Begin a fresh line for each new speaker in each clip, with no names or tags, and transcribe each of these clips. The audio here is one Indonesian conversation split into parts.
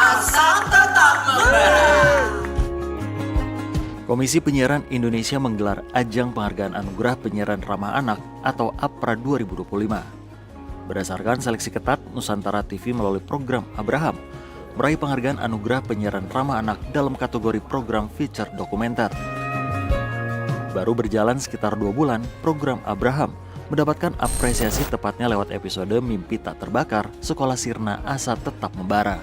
asal tetap membara.
Komisi Penyiaran Indonesia menggelar Ajang Penghargaan Anugerah Penyiaran Ramah Anak atau APRA 2025. Berdasarkan seleksi ketat, Nusantara TV melalui program Abraham meraih penghargaan Anugerah Penyiaran Ramah Anak dalam kategori program feature dokumenter. Baru berjalan sekitar 2 bulan, program Abraham mendapatkan apresiasi tepatnya lewat episode Mimpi Tak Terbakar, Sekolah Sirna Asa Tetap Membara.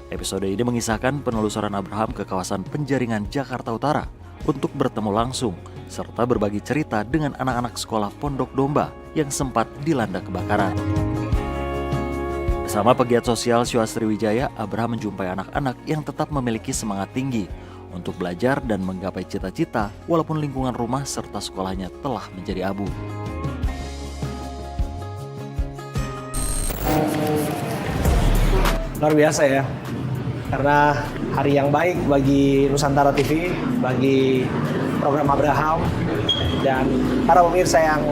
Episode ini mengisahkan penelusuran Abraham ke kawasan Penjaringan, Jakarta Utara untuk bertemu langsung serta berbagi cerita dengan anak-anak sekolah Pondok Domba yang sempat dilanda kebakaran. Bersama pegiat sosial Syuha Sriwijaya, Abraham menjumpai anak-anak yang tetap memiliki semangat tinggi untuk belajar dan menggapai cita-cita walaupun lingkungan rumah serta sekolahnya telah menjadi abu.
Luar biasa ya, karena hari yang baik bagi Nusantara TV, bagi program Abraham, dan para pemirsa yang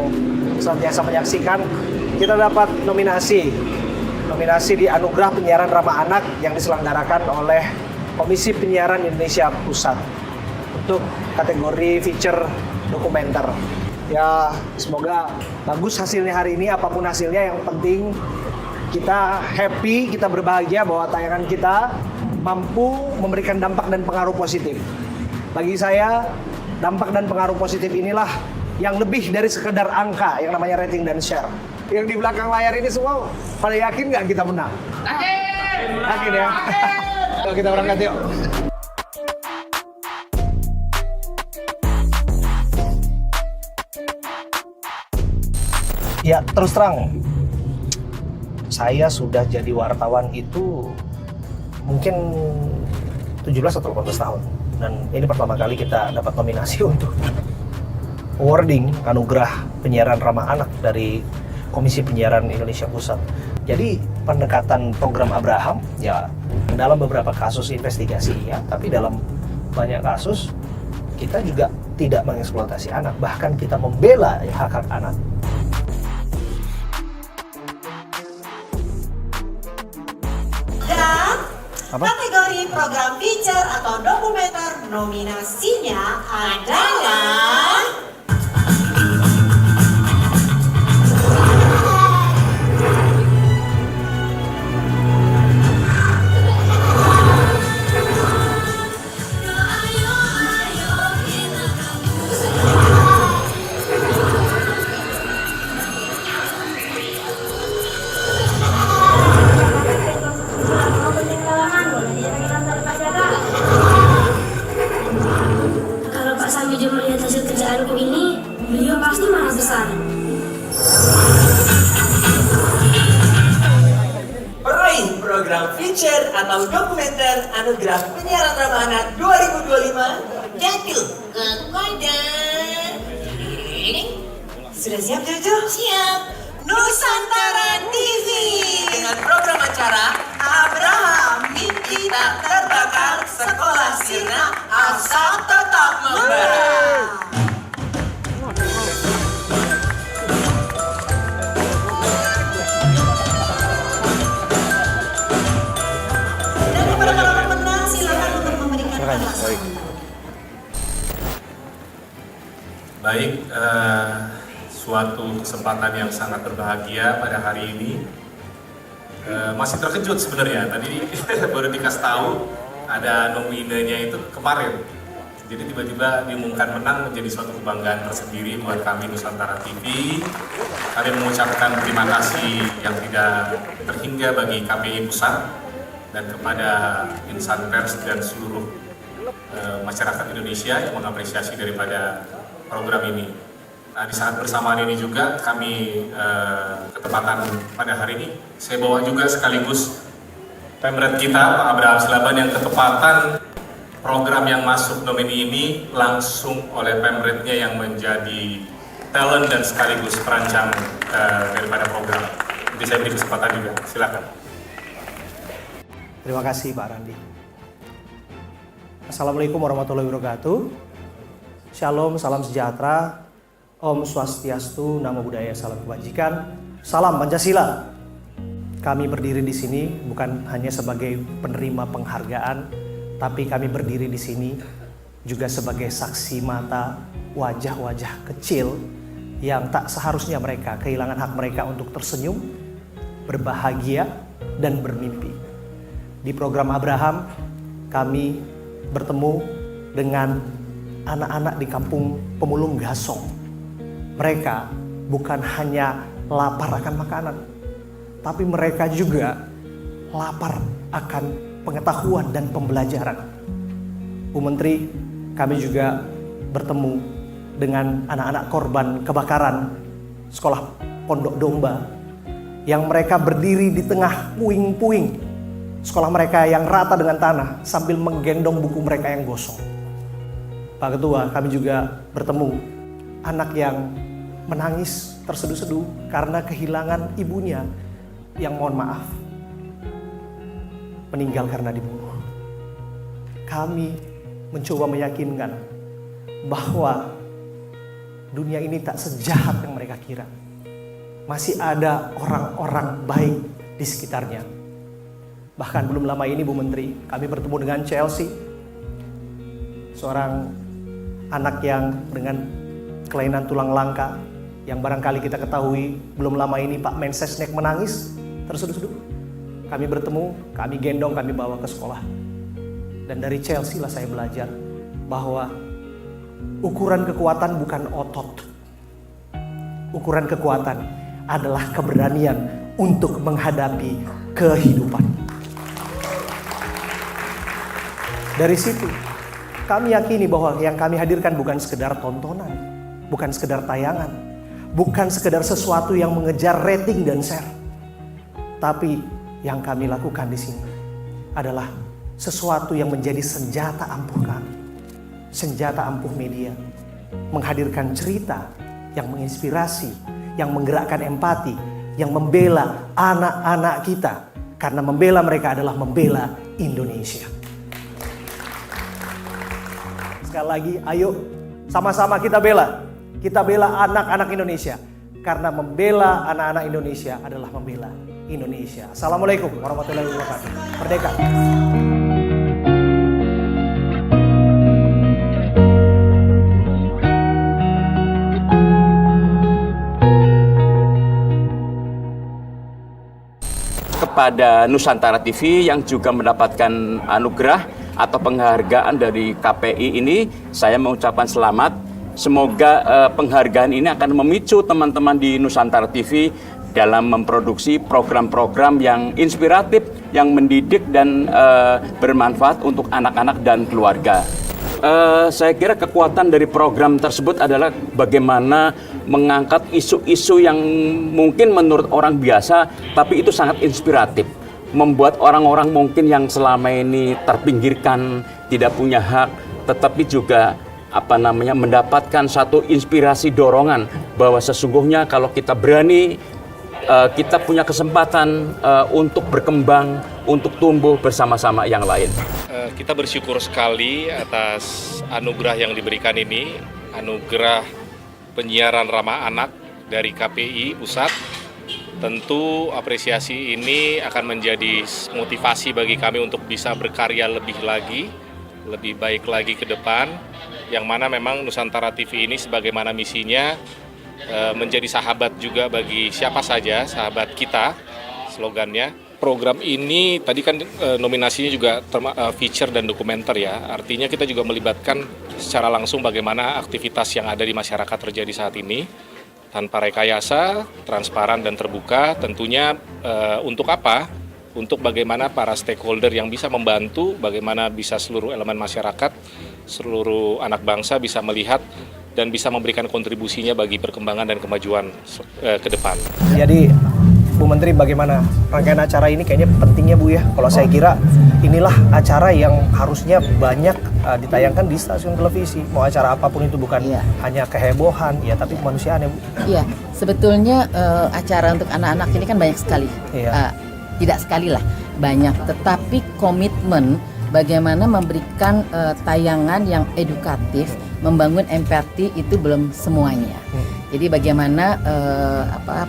senantiasa menyaksikan. Kita dapat nominasi di Anugerah Penyiaran Ramah Anak yang diselenggarakan oleh Komisi Penyiaran Indonesia Pusat untuk kategori feature dokumenter. Ya, semoga bagus hasilnya hari ini, apapun hasilnya, yang penting kita happy, kita berbahagia bahwa tayangan kita mampu memberikan dampak dan pengaruh positif. Bagi saya, dampak dan pengaruh positif inilah yang lebih dari sekedar angka yang namanya rating dan share. Yang di belakang layar ini semua pada yakin nggak kita menang? Yakin ya? Yuk kita berangkat yuk. Ya, terus terang, saya sudah jadi wartawan itu mungkin 17 atau 18 tahun. Dan ini pertama kali kita dapat nominasi untuk awarding Anugerah Penyiaran Ramah Anak dari Komisi Penyiaran Indonesia Pusat. Jadi pendekatan program Abraham ya dalam beberapa kasus investigasi ya, tapi dalam banyak kasus kita juga tidak mengeksploitasi anak, bahkan kita membela hak-hak anak.
Apa? Kategori program feature atau dokumenter nominasinya adalah peraih program feature atau dokumenter Anugerah Penyiaran Ramah Anak 2025 jatuh kepada sudah siap Jojo? Siap. Nusantara TV dengan program acara Abraham Mimpi Tak Terbakar, Sekolah Sirna Asal Tetap Membara.
Baik, suatu kesempatan yang sangat berbahagia pada hari ini. Masih terkejut sebenarnya, tadi baru dikasih tahu ada nominenya itu kemarin. Jadi tiba-tiba diumumkan menang, menjadi suatu kebanggaan tersendiri buat kami Nusantara TV. Kami mengucapkan terima kasih yang tidak terhingga bagi KPI Pusat dan kepada insan pers dan seluruh masyarakat Indonesia yang mengapresiasi daripada program ini. Nah, di saat bersamaan ini juga kami ketepatan pada hari ini, saya bawa juga sekaligus Pemret kita, Pak Abraham Silaban, yang ketepatan program yang masuk nomini ini langsung oleh Pemretnya yang menjadi talent dan sekaligus perancang daripada program. Jadi saya beri kesempatan juga, silakan.
Terima kasih Pak Randi. Assalamualaikum warahmatullahi wabarakatuh. Shalom, salam sejahtera. Om Swastiastu, Namo Buddhaya, salam kebajikan. Salam Pancasila. kami berdiri di sini bukan hanya sebagai penerima penghargaan, tapi kami berdiri di sini juga sebagai saksi mata wajah-wajah kecil yang tak seharusnya mereka kehilangan hak mereka untuk tersenyum, berbahagia, dan bermimpi. Di program Abraham, kami bertemu dengan anak-anak di kampung pemulung Gasong. Mereka bukan hanya lapar akan makanan, tapi mereka juga lapar akan pengetahuan dan pembelajaran. Bu Menteri, kami juga bertemu dengan anak-anak korban kebakaran sekolah Pondok Domba yang mereka berdiri di tengah puing-puing sekolah mereka yang rata dengan tanah sambil menggendong buku mereka yang gosong. Pak Ketua, kami juga bertemu anak yang menangis terseduh-seduh karena kehilangan ibunya yang mohon maaf meninggal karena dibunuh. Kami mencoba meyakinkan bahwa dunia ini tak sejahat yang mereka kira. Masih ada orang-orang baik di sekitarnya. Bahkan belum lama ini Bu Menteri, kami bertemu dengan Chelsea, seorang anak yang dengan kelainan tulang langka, yang barangkali kita ketahui belum lama ini Pak Mensesnek menangis terseduh-seduh. Kami bertemu, kami gendong, kami bawa ke sekolah. Dan dari Chelsea lah saya belajar bahwa ukuran kekuatan bukan otot. Ukuran kekuatan adalah keberanian untuk menghadapi kehidupan. Dari situ, kami yakini bahwa yang kami hadirkan bukan sekedar tontonan, bukan sekedar tayangan, bukan sekedar sesuatu yang mengejar rating dan share. Tapi yang kami lakukan di sini adalah sesuatu yang menjadi senjata ampuh kami, senjata ampuh media, menghadirkan cerita yang menginspirasi, yang menggerakkan empati, yang membela anak-anak kita, karena membela mereka adalah membela Indonesia. Sekali lagi, ayo sama-sama kita bela anak-anak Indonesia, karena membela anak-anak Indonesia adalah membela Indonesia. Assalamualaikum warahmatullahi wabarakatuh. Merdeka.
Kepada Nusantara TV yang juga mendapatkan anugerah atau penghargaan dari KPI ini, saya mengucapkan selamat. Semoga penghargaan ini akan memicu teman-teman di Nusantara TV dalam memproduksi program-program yang inspiratif, yang mendidik dan bermanfaat untuk anak-anak dan keluarga. Saya kira kekuatan dari program tersebut adalah bagaimana mengangkat isu-isu yang mungkin menurut orang biasa, tapi itu sangat inspiratif. Membuat orang-orang mungkin yang selama ini terpinggirkan, tidak punya hak, tetapi juga mendapatkan satu inspirasi dorongan bahwa sesungguhnya kalau kita berani, kita punya kesempatan untuk berkembang, untuk tumbuh bersama-sama yang lain.
Kita bersyukur sekali atas anugerah yang diberikan ini, anugerah penyiaran ramah anak dari KPI Pusat. Tentu apresiasi ini akan menjadi motivasi bagi kami untuk bisa berkarya lebih lagi, lebih baik lagi ke depan, yang mana memang Nusantara TV ini sebagaimana misinya menjadi sahabat juga bagi siapa saja, sahabat kita, slogannya. Program ini tadi kan nominasinya juga feature dan dokumenter ya, artinya kita juga melibatkan secara langsung bagaimana aktivitas yang ada di masyarakat terjadi saat ini, tanpa rekayasa, transparan dan terbuka. Tentunya untuk apa? Untuk bagaimana para stakeholder yang bisa membantu, bagaimana bisa seluruh elemen masyarakat, seluruh anak bangsa bisa melihat dan bisa memberikan kontribusinya bagi perkembangan dan kemajuan ke depan.
Jadi Bu Menteri, bagaimana rangkaian acara ini? Kayaknya pentingnya Bu ya. Kalau saya kira inilah acara yang harusnya banyak ditayangkan di stasiun televisi. Mau acara apapun itu, bukan hanya kehebohan ya, tapi kemanusiaan ya Bu.
Iya, sebetulnya acara untuk anak-anak ini kan banyak sekali. Tidak sekali lah, banyak. Tetapi komitmen bagaimana memberikan tayangan yang edukatif, membangun empati itu belum semuanya. Jadi bagaimana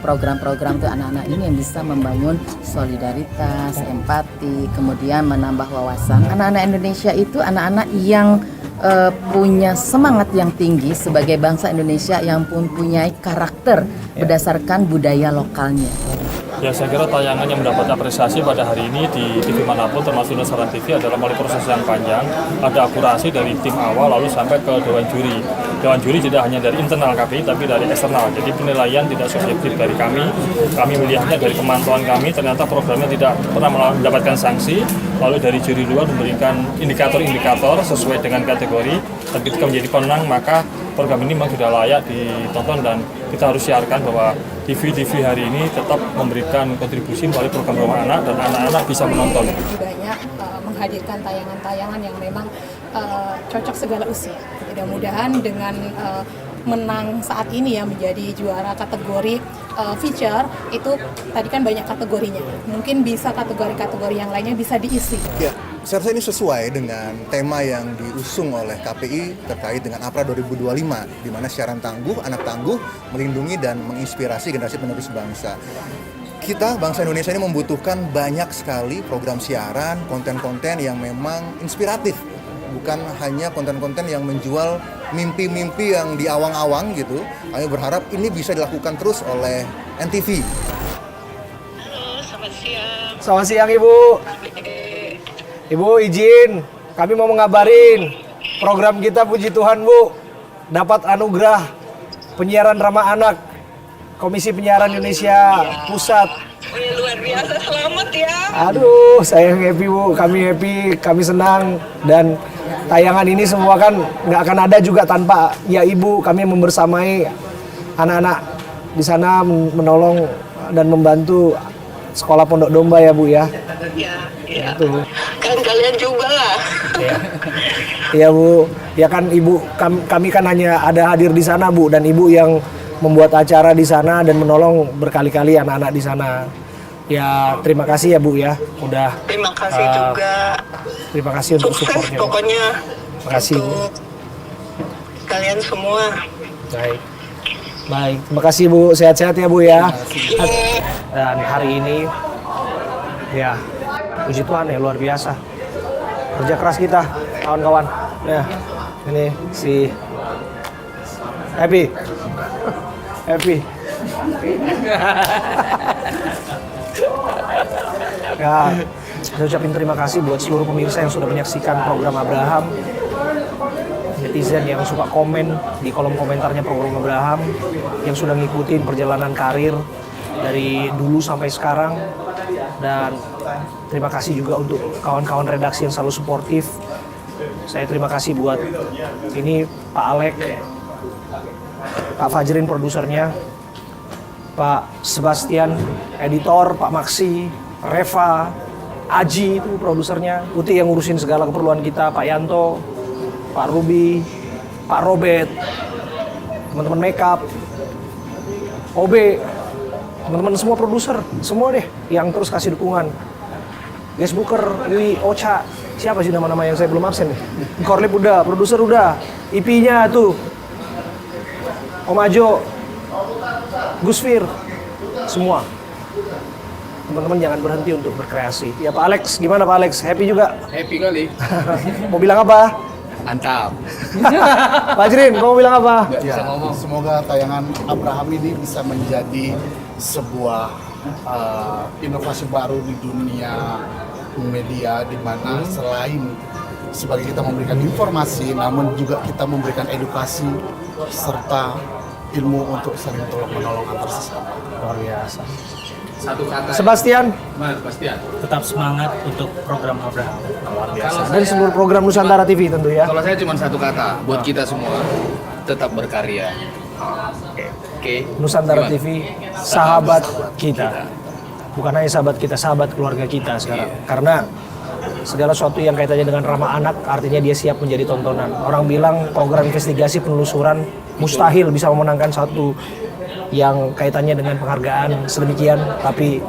program-program untuk anak-anak ini yang bisa membangun solidaritas, empati, kemudian menambah wawasan. Anak-anak Indonesia itu anak-anak yang punya semangat yang tinggi sebagai bangsa Indonesia yang pun punya karakter berdasarkan budaya lokalnya.
Ya, saya kira tayangan yang mendapat apresiasi pada hari ini di TV manapun termasuk Nusantara TV adalah melalui proses yang panjang, ada akurasi dari tim awal lalu sampai ke Dewan Juri. Dewan Juri tidak hanya dari internal KPI tapi dari eksternal, jadi penilaian tidak subjektif dari kami melihatnya dari pemantauan kami, ternyata programnya tidak pernah mendapatkan sanksi, lalu dari juri luar memberikan indikator-indikator sesuai dengan kategori, dan ketika menjadi pemenang maka program ini memang sudah layak ditonton dan kita harus siarkan bahwa TV hari ini tetap memberikan kontribusi melalui program Rumah Anak dan anak-anak bisa menonton.
Banyak menghadirkan tayangan-tayangan yang memang cocok segala usia. Mudah-mudahan dengan menang saat ini ya menjadi juara kategori feature itu tadi kan banyak kategorinya. Mungkin bisa kategori-kategori yang lainnya bisa diisi.
Ya, saya rasa ini sesuai dengan tema yang diusung oleh KPI terkait dengan APRA 2025, di mana siaran tangguh, anak tangguh, melindungi dan menginspirasi generasi penerus bangsa. Kita, bangsa Indonesia ini membutuhkan banyak sekali program siaran, konten-konten yang memang inspiratif. Bukan hanya konten-konten yang menjual mimpi-mimpi yang di awang-awang gitu. Kami berharap ini bisa dilakukan terus oleh NTV.
Halo, selamat siang.
Selamat siang Ibu. Ibu izin, kami mau mengabarin program kita, puji Tuhan Bu, dapat anugerah penyiaran ramah anak Komisi Penyiaran Indonesia Pusat.
Luar biasa, selamat ya.
Aduh, saya happy Bu, kami happy, kami senang, dan tayangan ini semua kan nggak akan ada juga tanpa ya Ibu. Kami membersamai anak-anak di sana menolong dan membantu sekolah Pondok Domba ya Bu ya.
Iya.
Itu.
Kan kalian juga lah.
Iya Bu, ya kan Ibu, kami kan hanya ada hadir di sana Bu, dan Ibu yang membuat acara di sana dan menolong berkali-kali anak-anak di sana. Ya terima kasih ya Bu ya, udah.
Terima kasih juga.
Terima kasih untuk
Sukses
supportnya.
pokoknya.
Terima kasih Bu.
Untuk kalian semua.
Baik, terima kasih Bu, sehat-sehat ya Bu ya. Dan hari ini, ya puji Tuhan ya luar biasa. Kerja keras kita, kawan-kawan. Ya, ini si Happy. Ya, saya ucapin terima kasih buat seluruh pemirsa yang sudah menyaksikan program Abraham, netizen yang suka komen di kolom komentarnya program Abraham, yang sudah ngikutin perjalanan karir dari dulu sampai sekarang, dan terima kasih juga untuk kawan-kawan redaksi yang selalu suportif. Saya terima kasih buat ini Pak Alek, Pak Fajrin produsernya, Pak Sebastian editor, Pak Maksi, Reva, Aji itu produsernya, Uti yang ngurusin segala keperluan kita, Pak Yanto, Pak Ruby, Pak Robert, teman-teman makeup, OB, teman-teman semua produser, semua deh yang terus kasih dukungan. Guest Booker, Yui, Ocha, siapa sih nama-nama yang saya belum absen nih? Korlip udah, produser udah, IP-nya tuh, Om Ajo, Gus Fir, semua. Teman-teman jangan berhenti untuk berkreasi. Ya Pak Alex, gimana Pak Alex? Happy juga?
Happy kali.
Mau bilang apa?
Mantap.
Pak Jrin, kamu bilang apa?
Ya, semoga tayangan Abraham ini bisa menjadi sebuah inovasi baru di dunia media, di mana selain sebagai kita memberikan informasi, namun juga kita memberikan edukasi serta ilmu untuk saling tolong-menolong antar sesama.
Luar biasa.
Satu kata.
Sebastian,
Sebastian.
Tetap semangat untuk program Abraham.
Luar biasa. Dan seluruh program Nusantara TV tentu ya.
Kalau saya cuma satu kata buat kita semua, tetap berkarya. Oke.
Nusantara TV, sahabat kita. Bukan hanya sahabat kita, sahabat keluarga kita sekarang. Karena segala sesuatu yang kaitannya dengan ramah anak, artinya dia siap menjadi tontonan. Orang bilang program investigasi penelusuran mustahil bisa memenangkan satu yang kaitannya dengan penghargaan sedemikian, tapi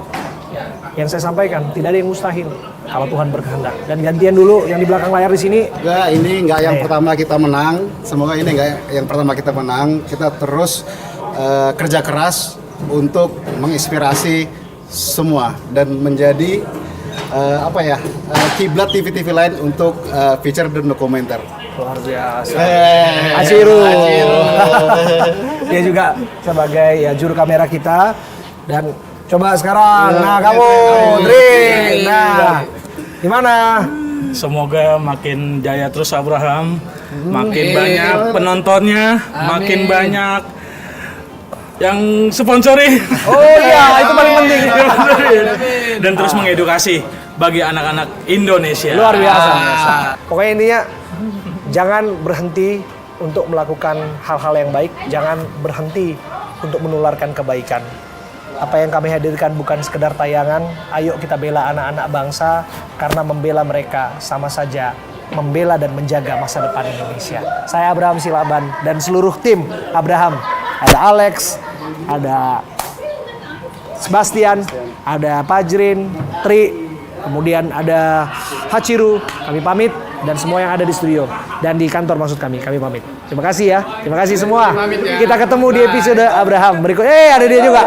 yang saya sampaikan tidak ada yang mustahil kalau Tuhan berkehendak. Dan gantian dulu yang di belakang layar di sini.
Enggak, ini enggak yang pertama kita menang. Semoga ini enggak yang pertama kita menang. Kita terus
kerja keras untuk menginspirasi semua dan menjadi kiblat TV-TV lain untuk feature dan dokumenter.
Luar biasa. Aciru. Dia juga sebagai juru kamera kita. Dan coba sekarang, nah kamu, Dri, nah gimana?
Semoga makin jaya terus Abraham, makin banyak penontonnya, makin banyak yang sponsori.
Oh iya, itu paling penting.
Dan terus mengedukasi bagi anak-anak Indonesia.
Luar biasa. Pokoknya intinya jangan berhenti untuk melakukan hal-hal yang baik, jangan berhenti untuk menularkan kebaikan. Apa yang kami hadirkan bukan sekedar tayangan, ayo kita bela anak-anak bangsa, karena membela mereka sama saja membela dan menjaga masa depan Indonesia. Saya Abraham Silaban dan seluruh tim Abraham. Ada Alex, ada Sebastian, ada Pajrin, Tri, kemudian ada Hachiru. Kami pamit dan semua yang ada di studio dan di kantor maksud kami pamit. Terima kasih ya. Terima kasih semua. Kita ketemu di episode Abraham berikut. Ada dia juga.